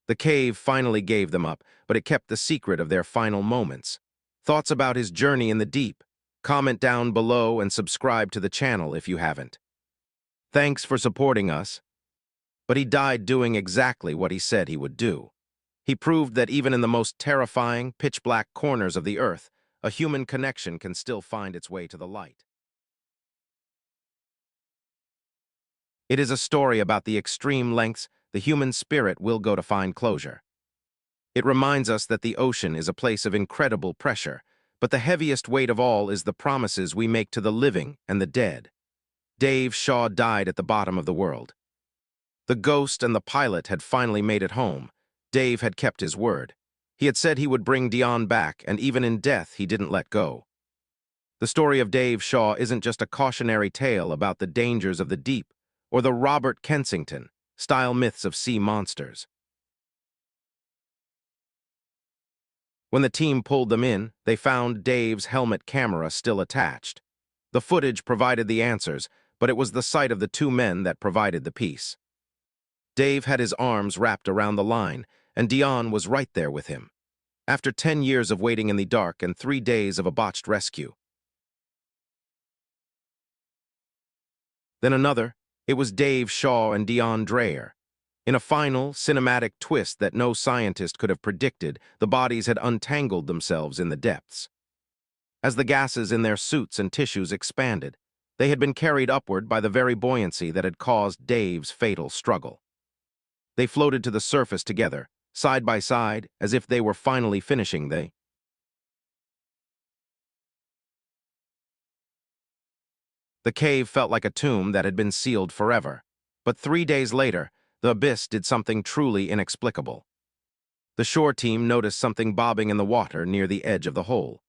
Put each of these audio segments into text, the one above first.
The cave finally gave them up, but it kept the secret of their final moments. Thoughts about his journey in the deep? Comment down below and subscribe to the channel if you haven't. Thanks for supporting us. But he died doing exactly what he said he would do. He proved that even in the most terrifying, pitch-black corners of the earth, a human connection can still find its way to the light. It is a story about the extreme lengths the human spirit will go to find closure. It reminds us that the ocean is a place of incredible pressure, but the heaviest weight of all is the promises we make to the living and the dead. Dave Shaw died at the bottom of the world. The ghost and the pilot had finally made it home. Dave had kept his word. He had said he would bring Dion back, and even in death he didn't let go. The story of Dave Shaw isn't just a cautionary tale about the dangers of the deep or the Robert Kensington-style myths of sea monsters. When the team pulled them in, they found Dave's helmet camera still attached. The footage provided the answers, but it was the sight of the two men that provided the peace. Dave had his arms wrapped around the line, and Dion was right there with him. After 10 years of waiting in the dark and 3 days of a botched rescue. Then another. It was Dave Shaw and Dion Dreyer. In a final, cinematic twist that no scientist could have predicted, the bodies had untangled themselves in the depths. As the gases in their suits and tissues expanded, they had been carried upward by the very buoyancy that had caused Dave's fatal struggle. They floated to the surface together, side by side, as if they were finally finishing The cave felt like a tomb that had been sealed forever. But 3 days later, the abyss did something truly inexplicable. The shore team noticed something bobbing in the water near the edge of the hole.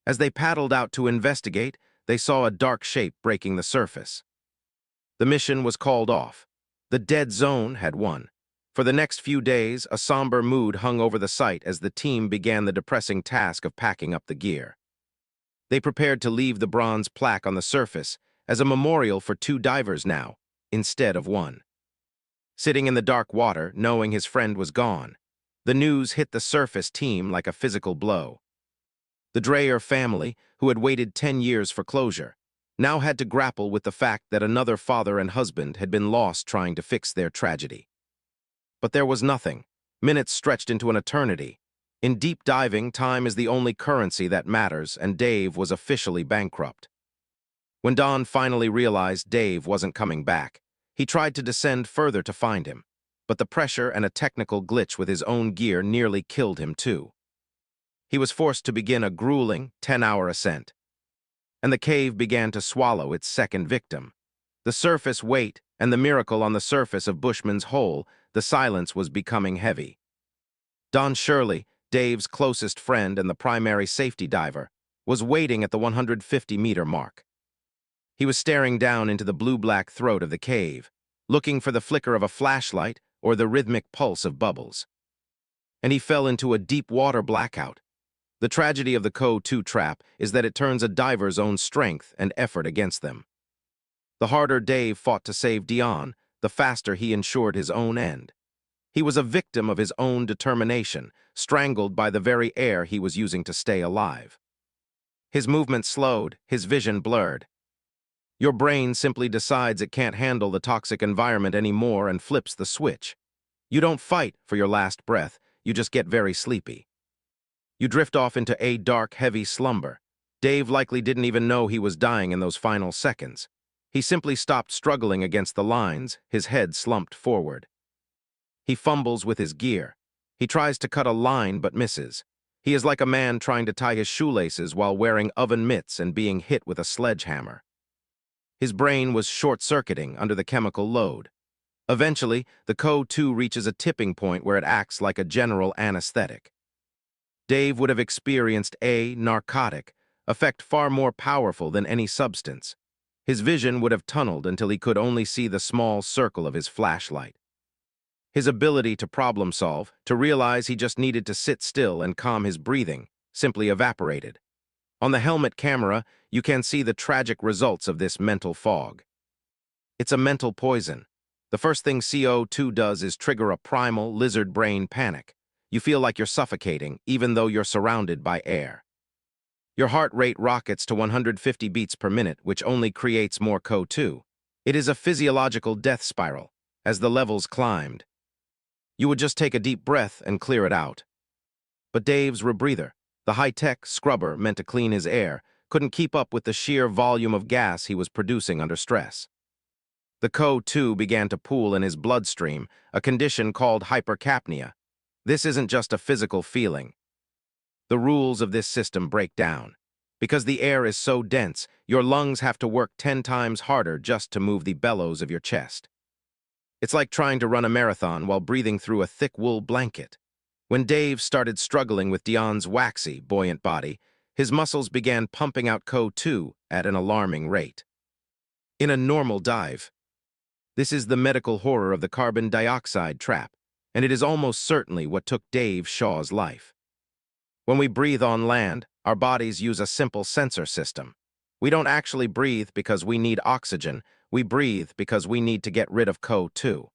As they paddled out to investigate, they saw a dark shape breaking the surface. The mission was called off. The dead zone had won. For the next few days, a somber mood hung over the site as the team began the depressing task of packing up the gear. They prepared to leave the bronze plaque on the surface as a memorial for 2 divers now, instead of 1. Sitting in the dark water, knowing his friend was gone, the news hit the surface team like a physical blow. The Dreyer family, who had waited 10 years for closure, now had to grapple with the fact that another father and husband had been lost trying to fix their tragedy. But there was nothing. Minutes stretched into an eternity. In deep diving, time is the only currency that matters, and Dave was officially bankrupt. When Don finally realized Dave wasn't coming back, he tried to descend further to find him, but the pressure and a technical glitch with his own gear nearly killed him too. He was forced to begin a grueling 10-hour ascent, and the cave began to swallow its second victim. The surface weight and the miracle on the surface of Bushman's Hole, the silence was becoming heavy. Don Shirley, Dave's closest friend and the primary safety diver, was waiting at the 150-meter mark. He was staring down into the blue-black throat of the cave, looking for the flicker of a flashlight or the rhythmic pulse of bubbles. And he fell into a deep water blackout. The tragedy of the CO2 trap is that it turns a diver's own strength and effort against them. The harder Dave fought to save Dion, the faster he ensured his own end. He was a victim of his own determination, strangled by the very air he was using to stay alive. His movement slowed, his vision blurred. Your brain simply decides it can't handle the toxic environment anymore and flips the switch. You don't fight for your last breath, you just get very sleepy. You drift off into a dark, heavy slumber. Dave likely didn't even know he was dying in those final seconds. He simply stopped struggling against the lines, his head slumped forward. He fumbles with his gear. He tries to cut a line but misses. He is like a man trying to tie his shoelaces while wearing oven mitts and being hit with a sledgehammer. His brain was short-circuiting under the chemical load. Eventually, the CO2 reaches a tipping point where it acts like a general anesthetic. Dave would have experienced a narcotic effect far more powerful than any substance. His vision would have tunneled until he could only see the small circle of his flashlight. His ability to problem solve, to realize he just needed to sit still and calm his breathing, simply evaporated. On the helmet camera, you can see the tragic results of this mental fog. It's a mental poison. The first thing CO2 does is trigger a primal lizard brain panic. You feel like you're suffocating, even though you're surrounded by air. Your heart rate rockets to 150 beats per minute, which only creates more CO2. It is a physiological death spiral. As the levels climbed, you would just take a deep breath and clear it out. But Dave's rebreather, the high-tech scrubber meant to clean his air, couldn't keep up with the sheer volume of gas he was producing under stress. The CO2 began to pool in his bloodstream, a condition called hypercapnia. This isn't just a physical feeling. The rules of this system break down. Because the air is so dense, your lungs have to work 10 times harder just to move the bellows of your chest. It's like trying to run a marathon while breathing through a thick wool blanket. When Dave started struggling with Dion's waxy, buoyant body, his muscles began pumping out CO2 at an alarming rate. In a normal dive, this is the medical horror of the carbon dioxide trap, and it is almost certainly what took Dave Shaw's life. When we breathe on land, our bodies use a simple sensor system. We don't actually breathe because we need oxygen, we breathe because we need to get rid of CO2.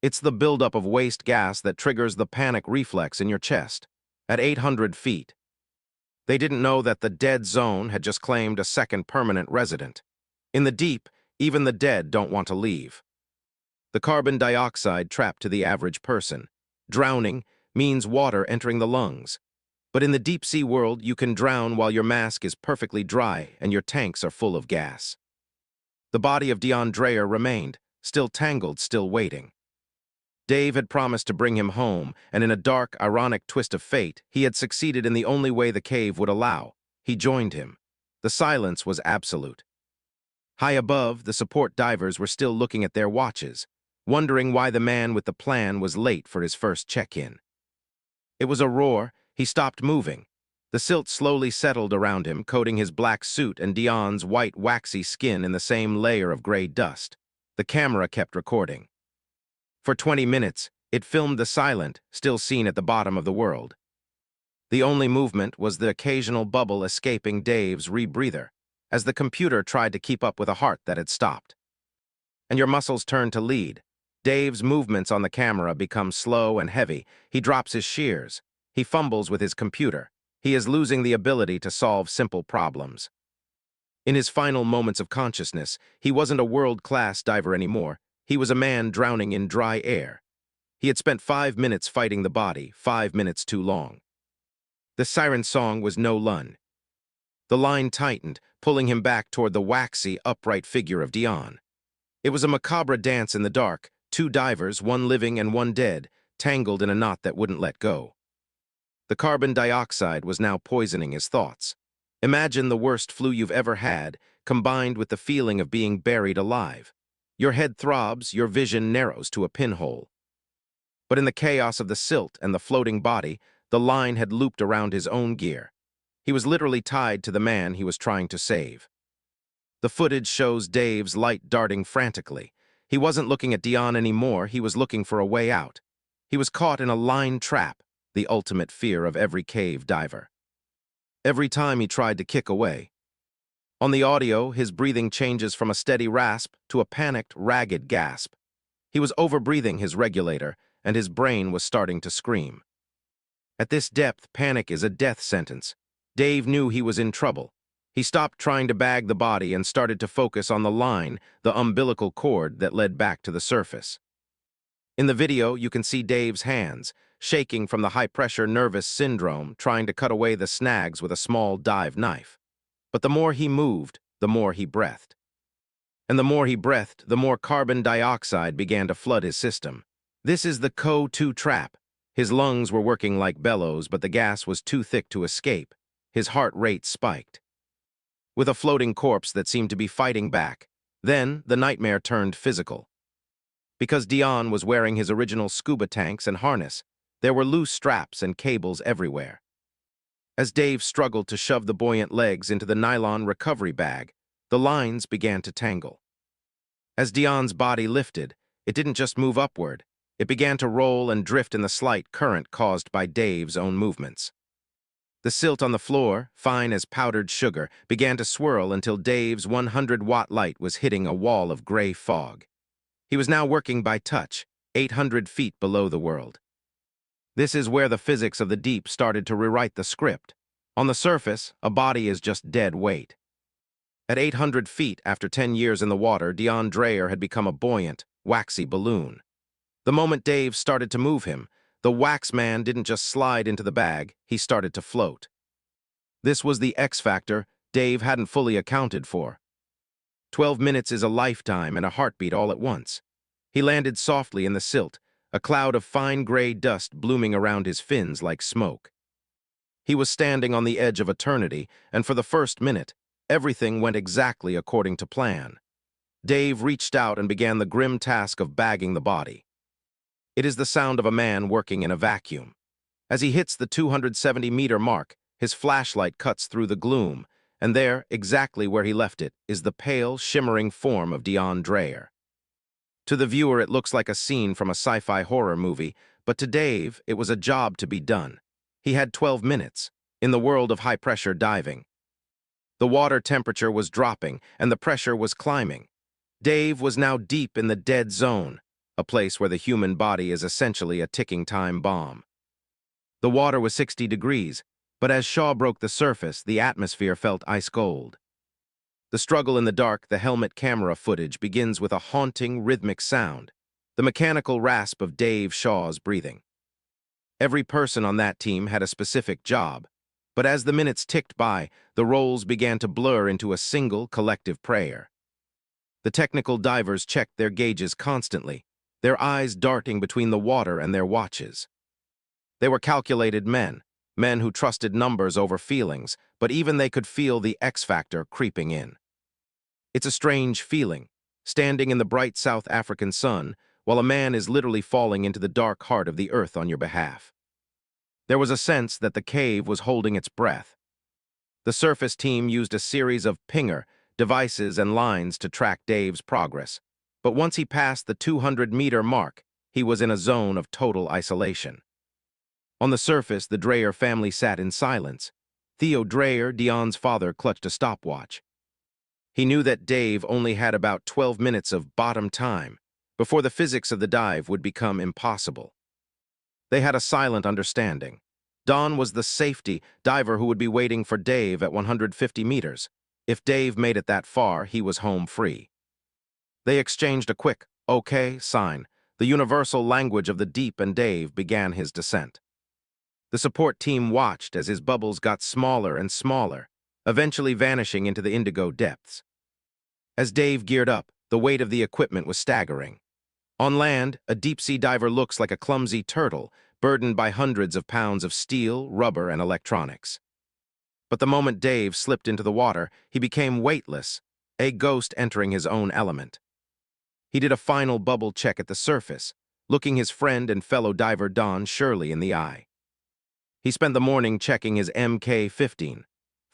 It's the buildup of waste gas that triggers the panic reflex in your chest. At 800 feet, they didn't know that the dead zone had just claimed a second permanent resident. In the deep, even the dead don't want to leave. The carbon dioxide trap to the average person. Drowning means water entering the lungs. But in the deep-sea world, you can drown while your mask is perfectly dry and your tanks are full of gas. The body of Dion Dreyer remained, still tangled, still waiting. Dave had promised to bring him home, and in a dark, ironic twist of fate, he had succeeded in the only way the cave would allow. He joined him. The silence was absolute. High above, the support divers were still looking at their watches, wondering why the man with the plan was late for his first check-in. It was a roar. He stopped moving. The silt slowly settled around him, coating his black suit and Dion's white, waxy skin in the same layer of gray dust. The camera kept recording. For 20 minutes, it filmed the silent, still seen at the bottom of the world. The only movement was the occasional bubble escaping Dave's rebreather, as the computer tried to keep up with a heart that had stopped. And your muscles turn to lead. Dave's movements on the camera become slow and heavy. He drops his shears. He fumbles with his computer. He is losing the ability to solve simple problems. In his final moments of consciousness, he wasn't a world-class diver anymore. He was a man drowning in dry air. He had spent 5 minutes fighting the body, 5 minutes too long. The siren song was no lun. The line tightened, pulling him back toward the waxy, upright figure of Dion. It was a macabre dance in the dark, 2 divers, one living and one dead, tangled in a knot that wouldn't let go. The carbon dioxide was now poisoning his thoughts. Imagine the worst flu you've ever had, combined with the feeling of being buried alive. Your head throbs, your vision narrows to a pinhole. But in the chaos of the silt and the floating body, the line had looped around his own gear. He was literally tied to the man he was trying to save. The footage shows Dave's light darting frantically. He wasn't looking at Dion anymore, he was looking for a way out. He was caught in a line trap, the ultimate fear of every cave diver. Every time he tried to kick away. On the audio, his breathing changes from a steady rasp to a panicked, ragged gasp. He was overbreathing his regulator, and his brain was starting to scream. At this depth, panic is a death sentence. Dave knew he was in trouble. He stopped trying to bag the body and started to focus on the line, the umbilical cord that led back to the surface. In the video, you can see Dave's hands, shaking from the high-pressure nervous syndrome, trying to cut away the snags with a small dive knife. But the more he moved, the more he breathed. And the more he breathed, the more carbon dioxide began to flood his system. This is the CO2 trap. His lungs were working like bellows, but the gas was too thick to escape. His heart rate spiked. With a floating corpse that seemed to be fighting back, then the nightmare turned physical. Because Dion was wearing his original scuba tanks and harness, there were loose straps and cables everywhere. As Dave struggled to shove the buoyant legs into the nylon recovery bag, the lines began to tangle. As Dion's body lifted, it didn't just move upward, it began to roll and drift in the slight current caused by Dave's own movements. The silt on the floor, fine as powdered sugar, began to swirl until Dave's 100-watt light was hitting a wall of gray fog. He was now working by touch, 800 feet below the world. This is where the physics of the deep started to rewrite the script. On the surface, a body is just dead weight. At 800 feet, after 10 years in the water, Dion Dreyer had become a buoyant, waxy balloon. The moment Dave started to move him, the wax man didn't just slide into the bag, he started to float. This was the X factor Dave hadn't fully accounted for. 12 minutes is a lifetime and a heartbeat all at once. He landed softly in the silt, a cloud of fine gray dust blooming around his fins like smoke. He was standing on the edge of eternity, and for the first minute, everything went exactly according to plan. Dave reached out and began the grim task of bagging the body. It is the sound of a man working in a vacuum. As he hits the 270-meter mark, his flashlight cuts through the gloom, and there, exactly where he left it, is the pale, shimmering form of Dion Dreyer. To the viewer, it looks like a scene from a sci-fi horror movie, but to Dave, it was a job to be done. He had 12 minutes, in the world of high-pressure diving. The water temperature was dropping, and the pressure was climbing. Dave was now deep in the dead zone, a place where the human body is essentially a ticking time bomb. The water was 60 degrees, but as Shaw broke the surface, the atmosphere felt ice cold. The struggle in the dark, the helmet camera footage begins with a haunting, rhythmic sound, the mechanical rasp of Dave Shaw's breathing. Every person on that team had a specific job, but as the minutes ticked by, the roles began to blur into a single collective prayer. The technical divers checked their gauges constantly, their eyes darting between the water and their watches. They were calculated men who trusted numbers over feelings, but even they could feel the X factor creeping in. It's a strange feeling, standing in the bright South African sun, while a man is literally falling into the dark heart of the earth on your behalf. There was a sense that the cave was holding its breath. The surface team used a series of pinger devices and lines to track Dave's progress, but once he passed the 200-meter mark, he was in a zone of total isolation. On the surface, the Dreyer family sat in silence. Theo Dreyer, Dion's father, clutched a stopwatch. He knew that Dave only had about 12 minutes of bottom time before the physics of the dive would become impossible. They had a silent understanding. Don was the safety diver who would be waiting for Dave at 150 meters. If Dave made it that far, he was home free. They exchanged a quick, okay sign, the universal language of the deep, and Dave began his descent. The support team watched as his bubbles got smaller and smaller, eventually vanishing into the indigo depths. As Dave geared up, the weight of the equipment was staggering. On land, a deep-sea diver looks like a clumsy turtle, burdened by hundreds of pounds of steel, rubber, and electronics. But the moment Dave slipped into the water, he became weightless, a ghost entering his own element. He did a final bubble check at the surface, looking his friend and fellow diver Don Shirley in the eye. He spent the morning checking his MK-15,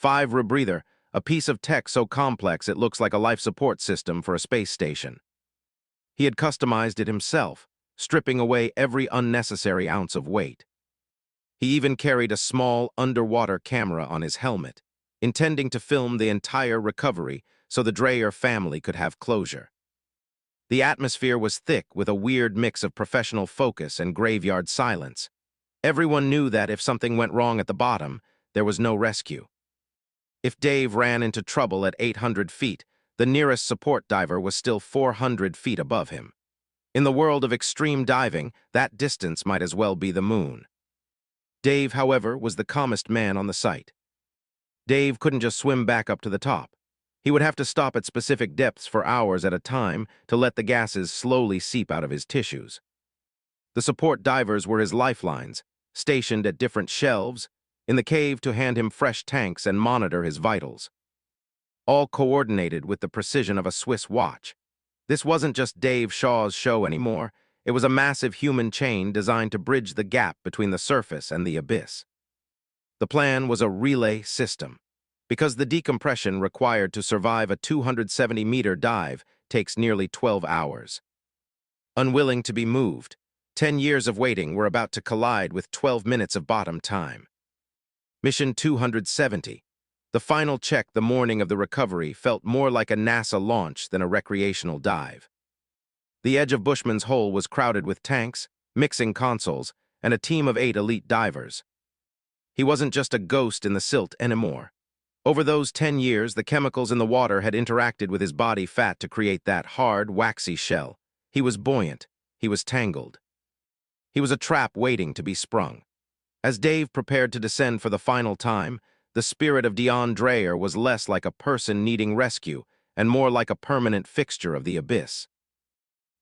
5-rebreather, a piece of tech so complex it looks like a life support system for a space station. He had customized it himself, stripping away every unnecessary ounce of weight. He even carried a small underwater camera on his helmet, intending to film the entire recovery so the Dreyer family could have closure. The atmosphere was thick with a weird mix of professional focus and graveyard silence. Everyone knew that if something went wrong at the bottom, there was no rescue. If Dave ran into trouble at 800 feet, the nearest support diver was still 400 feet above him. In the world of extreme diving, that distance might as well be the moon. Dave, however, was the calmest man on the site. Dave couldn't just swim back up to the top. He would have to stop at specific depths for hours at a time to let the gases slowly seep out of his tissues. The support divers were his lifelines, stationed at different shelves in the cave to hand him fresh tanks and monitor his vitals. All coordinated with the precision of a Swiss watch. This wasn't just Dave Shaw's show anymore. It was a massive human chain designed to bridge the gap between the surface and the abyss. The plan was a relay system, because the decompression required to survive a 270-meter dive takes nearly 12 hours. Unwilling to be moved, 10 years of waiting were about to collide with 12 minutes of bottom time. Mission 270. The final check the morning of the recovery felt more like a NASA launch than a recreational dive. The edge of Bushman's hole was crowded with tanks, mixing consoles, and a team of 8 elite divers. He wasn't just a ghost in the silt anymore. Over those 10 years, the chemicals in the water had interacted with his body fat to create that hard, waxy shell. He was buoyant. He was tangled. He was a trap waiting to be sprung. As Dave prepared to descend for the final time, the spirit of Dion Dreyer was less like a person needing rescue and more like a permanent fixture of the abyss.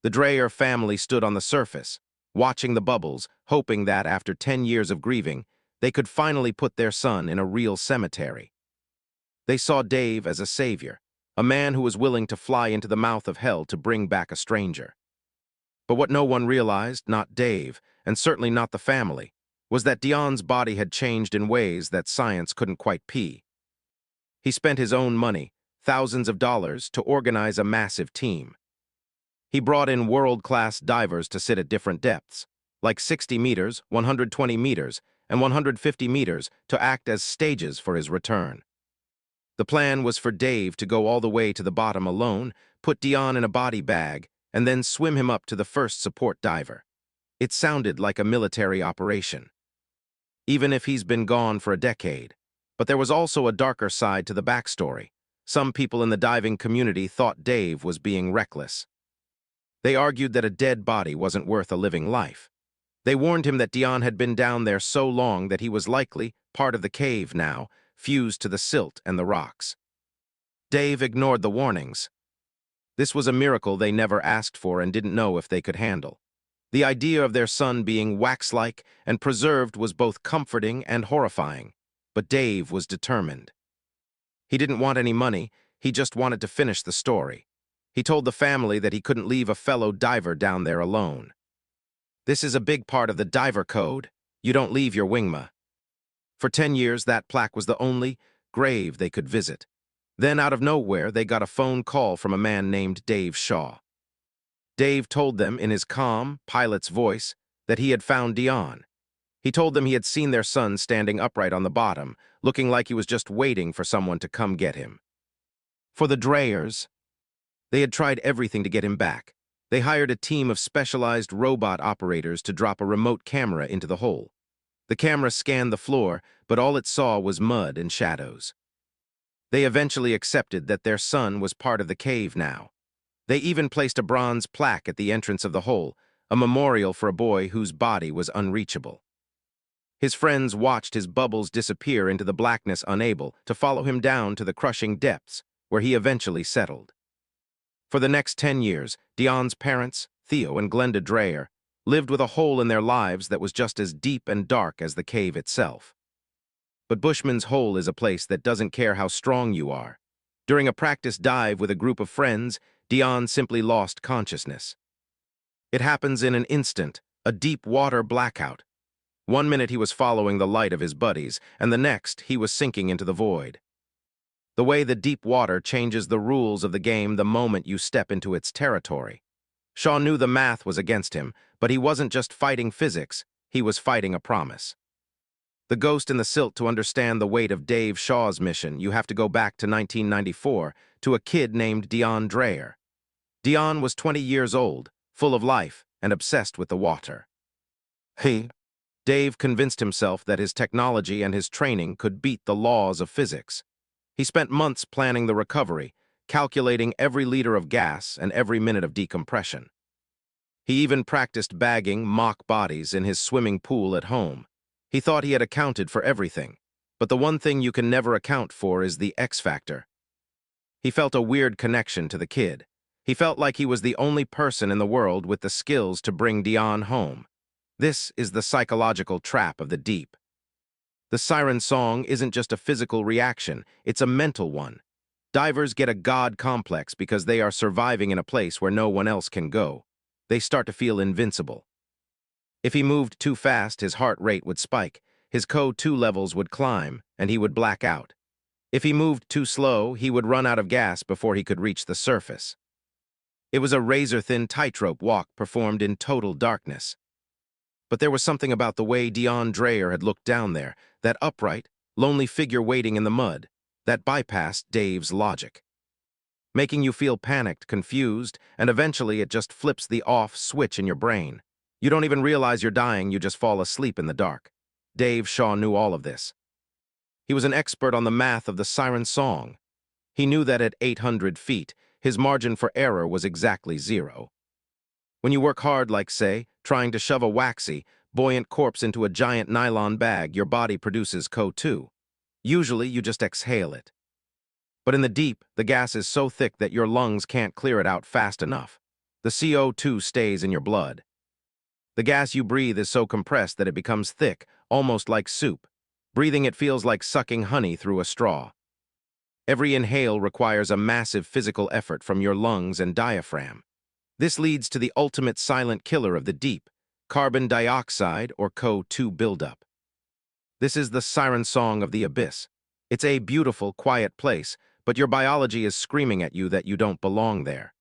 The Dreyer family stood on the surface, watching the bubbles, hoping that after 10 years of grieving, they could finally put their son in a real cemetery. They saw Dave as a savior, a man who was willing to fly into the mouth of hell to bring back a stranger. But what no one realized, not Dave, and certainly not the family, was that Dion's body had changed in ways that science couldn't quite pee. He spent his own money, thousands of dollars, to organize a massive team. He brought in world-class divers to sit at different depths, like 60 meters, 120 meters, and 150 meters, to act as stages for his return. The plan was for Dave to go all the way to the bottom alone, put Dion in a body bag, and then swim him up to the first support diver. It sounded like a military operation. Even if he's been gone for a decade. But there was also a darker side to the backstory. Some people in the diving community thought Dave was being reckless. They argued that a dead body wasn't worth a living life. They warned him that Dion had been down there so long that he was likely part of the cave now, fused to the silt and the rocks. Dave ignored the warnings. This was a miracle they never asked for and didn't know if they could handle. The idea of their son being wax-like and preserved was both comforting and horrifying, but Dave was determined. He didn't want any money, he just wanted to finish the story. He told the family that he couldn't leave a fellow diver down there alone. This is a big part of the diver code. You don't leave your wingma. For 10 years, that plaque was the only grave they could visit. Then, out of nowhere, they got a phone call from a man named Dave Shaw. Dave told them in his calm, pilot's voice that he had found Dion. He told them he had seen their son standing upright on the bottom, looking like he was just waiting for someone to come get him. For the Dreyers, they had tried everything to get him back. They hired a team of specialized robot operators to drop a remote camera into the hole. The camera scanned the floor, but all it saw was mud and shadows. They eventually accepted that their son was part of the cave now. They even placed a bronze plaque at the entrance of the hole, a memorial for a boy whose body was unreachable. His friends watched his bubbles disappear into the blackness, unable to follow him down to the crushing depths, where he eventually settled. For the next 10 years, Dion's parents, Theo and Glenda Dreyer, lived with a hole in their lives that was just as deep and dark as the cave itself. But Bushman's Hole is a place that doesn't care how strong you are. During a practice dive with a group of friends, Dion simply lost consciousness. It happens in an instant, a deep water blackout. One minute he was following the light of his buddies, and the next he was sinking into the void. The way the deep water changes the rules of the game the moment you step into its territory. Shaw knew the math was against him, but he wasn't just fighting physics, he was fighting a promise. The ghost in the silt. To understand the weight of Dave Shaw's mission, you have to go back to 1994, to a kid named Dion Dreyer. Dion was 20 years old, full of life, and obsessed with the water. Dave convinced himself that his technology and his training could beat the laws of physics. He spent months planning the recovery, calculating every liter of gas and every minute of decompression. He even practiced bagging mock bodies in his swimming pool at home. He thought he had accounted for everything, but the one thing you can never account for is the X factor. He felt a weird connection to the kid. He felt like he was the only person in the world with the skills to bring Dion home. This is the psychological trap of the deep. The siren song isn't just a physical reaction, it's a mental one. Divers get a god complex because they are surviving in a place where no one else can go. They start to feel invincible. If he moved too fast, his heart rate would spike, his CO2 levels would climb, and he would black out. If he moved too slow, he would run out of gas before he could reach the surface. It was a razor-thin tightrope walk performed in total darkness. But there was something about the way Dion Dreyer had looked down there, that upright, lonely figure waiting in the mud, that bypassed Dave's logic. making you feel panicked, confused, and eventually it just flips the off switch in your brain. You don't even realize you're dying, you just fall asleep in the dark. Dave Shaw knew all of this. He was an expert on the math of the siren song. He knew that at 800 feet, his margin for error was exactly 0. When you work hard, like, say, trying to shove a waxy, buoyant corpse into a giant nylon bag, your body produces CO2. Usually, you just exhale it. But in the deep, the gas is so thick that your lungs can't clear it out fast enough. The CO2 stays in your blood. The gas you breathe is so compressed that it becomes thick, almost like soup. Breathing it feels like sucking honey through a straw. Every inhale requires a massive physical effort from your lungs and diaphragm. This leads to the ultimate silent killer of the deep, carbon dioxide or CO2 buildup. This is the siren song of the abyss. It's a beautiful, quiet place, but your biology is screaming at you that you don't belong there.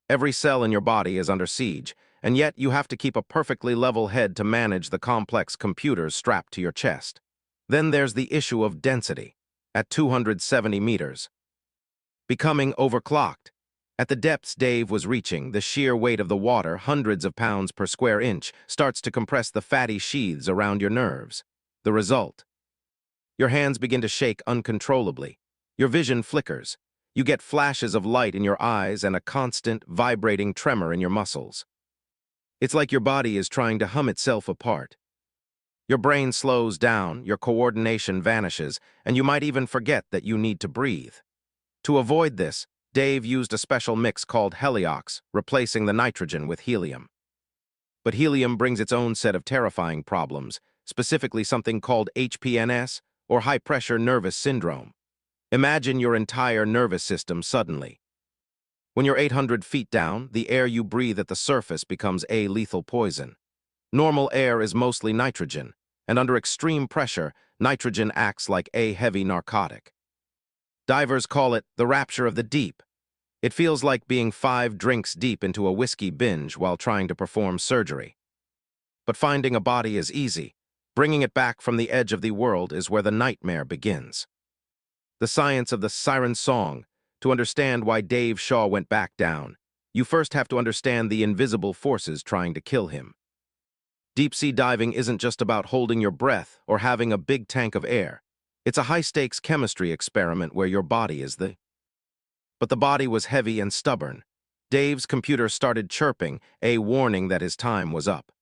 Every cell in your body is under siege, and yet you have to keep a perfectly level head to manage the complex computers strapped to your chest. Then there's the issue of density, at 270 meters. Becoming overclocked. At the depths Dave was reaching, the sheer weight of the water, hundreds of pounds per square inch, starts to compress the fatty sheaths around your nerves. The result? Your hands begin to shake uncontrollably. Your vision flickers. You get flashes of light in your eyes and a constant, vibrating tremor in your muscles. It's like your body is trying to hum itself apart. Your brain slows down, your coordination vanishes, and you might even forget that you need to breathe. To avoid this, Dave used a special mix called heliox, replacing the nitrogen with helium. But helium brings its own set of terrifying problems, specifically something called HPNS, or high-pressure nervous syndrome. Imagine your entire nervous system suddenly. When you're 800 feet down, the air you breathe at the surface becomes a lethal poison. Normal air is mostly nitrogen, and under extreme pressure, nitrogen acts like a heavy narcotic. Divers call it the rapture of the deep. It feels like being 5 drinks deep into a whiskey binge while trying to perform surgery. But finding a body is easy. Bringing it back from the edge of the world is where the nightmare begins. The science of the siren song. To understand why Dave Shaw went back down, you first have to understand the invisible forces trying to kill him. Deep-sea diving isn't just about holding your breath or having a big tank of air. It's a high-stakes chemistry experiment where your body is the... But the body was heavy and stubborn. Dave's computer started chirping, a warning that his time was up.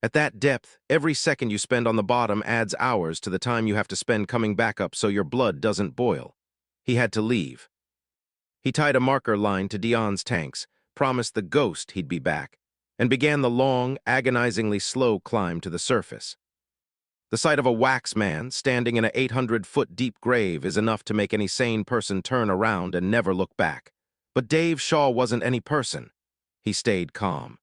At that depth, every second you spend on the bottom adds hours to the time you have to spend coming back up so your blood doesn't boil. He had to leave. He tied a marker line to Dion's tanks, promised the ghost he'd be back, and began the long, agonizingly slow climb to the surface. The sight of a wax man standing in an 800-foot deep grave is enough to make any sane person turn around and never look back. But Dave Shaw wasn't any person. He stayed calm.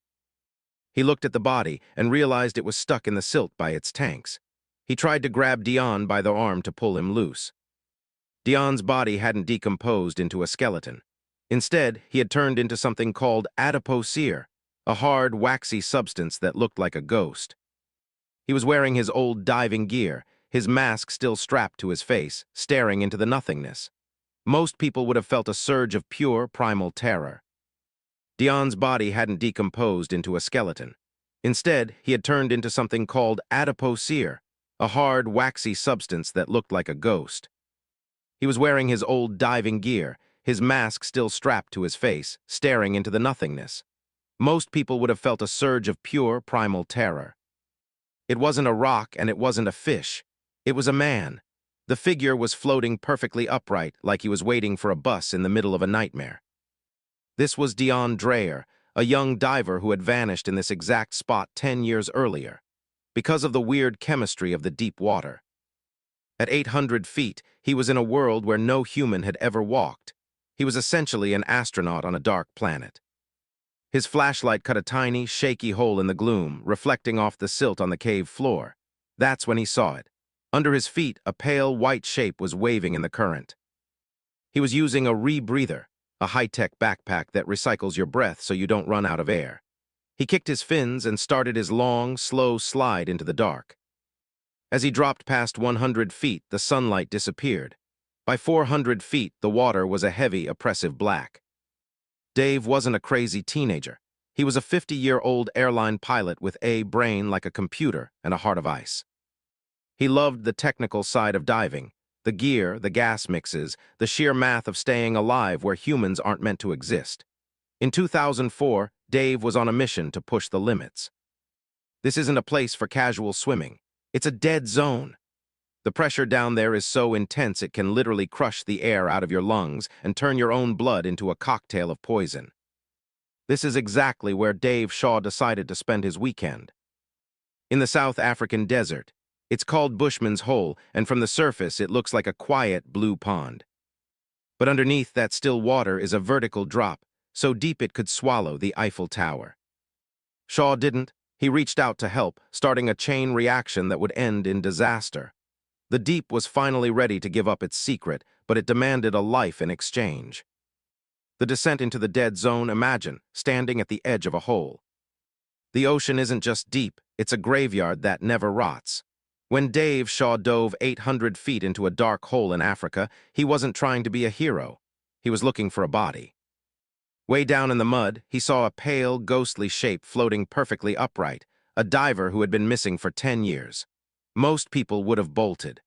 He looked at the body and realized it was stuck in the silt by its tanks. He tried to grab Dion by the arm to pull him loose. Dion's body hadn't decomposed into a skeleton. Instead, he had turned into something called adipocere, a hard, waxy substance that looked like a ghost. He was wearing his old diving gear, his mask still strapped to his face, staring into the nothingness. Most people would have felt a surge of pure, primal terror. Dion's body hadn't decomposed into a skeleton. Instead, he had turned into something called adipocere, a hard, waxy substance that looked like a ghost. He was wearing his old diving gear, his mask still strapped to his face, staring into the nothingness. Most people would have felt a surge of pure, primal terror. It wasn't a rock and it wasn't a fish. It was a man. The figure was floating perfectly upright, like he was waiting for a bus in the middle of a nightmare. This was Dion Dreyer, a young diver who had vanished in this exact spot 10 years earlier, because of the weird chemistry of the deep water. At 800 feet, he was in a world where no human had ever walked. He was essentially an astronaut on a dark planet. His flashlight cut a tiny, shaky hole in the gloom, reflecting off the silt on the cave floor. That's when he saw it. Under his feet, a pale white shape was waving in the current. He was using a rebreather, a high-tech backpack that recycles your breath so you don't run out of air. He kicked his fins and started his long, slow slide into the dark. As he dropped past 100 feet, the sunlight disappeared. By 400 feet, the water was a heavy, oppressive black. Dave wasn't a crazy teenager. He was a 50-year-old airline pilot with a brain like a computer and a heart of ice. He loved the technical side of diving, the gear, the gas mixes, the sheer math of staying alive where humans aren't meant to exist. In 2004, Dave was on a mission to push the limits. This isn't a place for casual swimming. It's a dead zone. The pressure down there is so intense it can literally crush the air out of your lungs and turn your own blood into a cocktail of poison. This is exactly where Dave Shaw decided to spend his weekend. In the South African desert, it's called Bushman's Hole, and from the surface it looks like a quiet blue pond. But underneath that still water is a vertical drop, so deep it could swallow the Eiffel Tower. Shaw didn't. He reached out to help, starting a chain reaction that would end in disaster. The deep was finally ready to give up its secret, but it demanded a life in exchange. The descent into the dead zone, imagine, standing at the edge of a hole. The ocean isn't just deep, it's a graveyard that never rots. When Dave Shaw dove 800 feet into a dark hole in Africa, he wasn't trying to be a hero. He was looking for a body. Way down in the mud, he saw a pale, ghostly shape floating perfectly upright, a diver who had been missing for 10 years. Most people would have bolted.